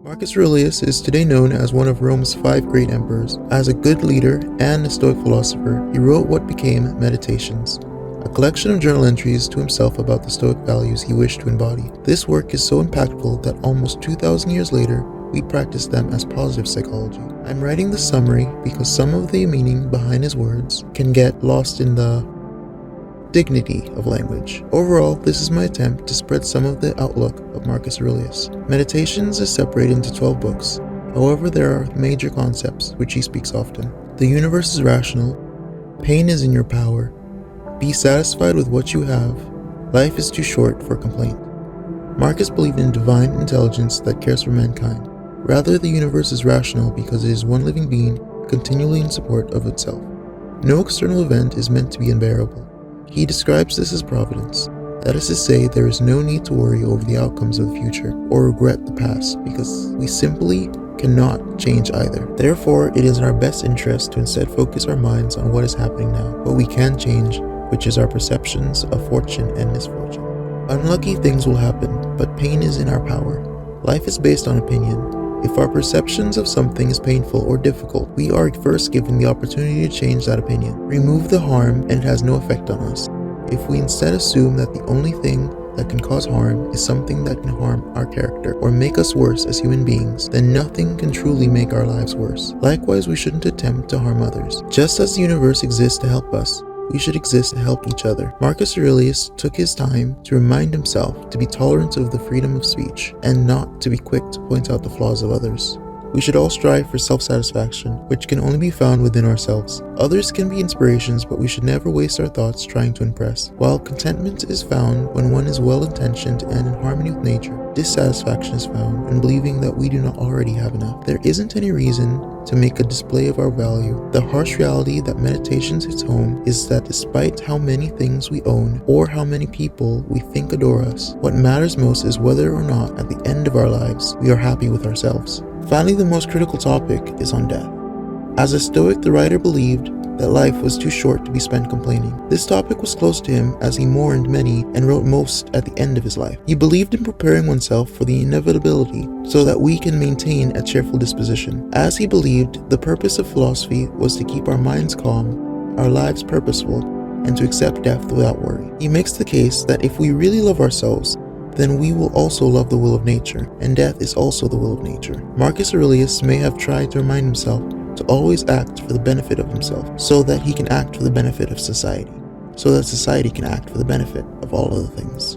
Marcus Aurelius is today known as one of Rome's 5 great emperors. As a good leader and a Stoic philosopher, he wrote what became Meditations, a collection of journal entries to himself about the Stoic values he wished to embody. This work is so impactful that almost 2,000 years later, we practice them as positive psychology. I'm writing the summary because some of the meaning behind his words can get lost in the dignity of language. Overall, this is my attempt to spread some of the outlook of Marcus Aurelius. Meditations is separated into 12 books. However, there are major concepts which he speaks often. The universe is rational. Pain is in your power. Be satisfied with what you have. Life is too short for complaint. Marcus believed in divine intelligence that cares for mankind. Rather, the universe is rational because it is one living being continually in support of itself. No external event is meant to be unbearable. He describes this as providence. That is to say, there is no need to worry over the outcomes of the future or regret the past because we simply cannot change either. Therefore, it is in our best interest to instead focus our minds on what is happening now, what we can change, which is our perceptions of fortune and misfortune. Unlucky things will happen, but pain is in our power. Life is based on opinion. If our perceptions of something is painful or difficult, we are first given the opportunity to change that opinion. Remove the harm and it has no effect on us. If we instead assume that the only thing that can cause harm is something that can harm our character or make us worse as human beings, then nothing can truly make our lives worse. Likewise, we shouldn't attempt to harm others. Just as the universe exists to help us, we should exist to help each other. Marcus Aurelius took his time to remind himself to be tolerant of the freedom of speech and not to be quick to point out the flaws of others. We should all strive for self-satisfaction, which can only be found within ourselves. Others can be inspirations, but we should never waste our thoughts trying to impress. While contentment is found when one is well-intentioned and in harmony with nature, dissatisfaction is found in believing that we do not already have enough. There isn't any reason to make a display of our value. The harsh reality that Meditations hits home is that despite how many things we own or how many people we think adore us, what matters most is whether or not at the end of our lives we are happy with ourselves. Finally, the most critical topic is on death. As a Stoic, the writer believed that life was too short to be spent complaining. This topic was close to him as he mourned many and wrote most at the end of his life. He believed in preparing oneself for the inevitability so that we can maintain a cheerful disposition. As he believed, the purpose of philosophy was to keep our minds calm, our lives purposeful, and to accept death without worry. He makes the case that if we really love ourselves, then we will also love the will of nature, and death is also the will of nature. Marcus Aurelius may have tried to remind himself to always act for the benefit of himself, so that he can act for the benefit of society, so that society can act for the benefit of all other things.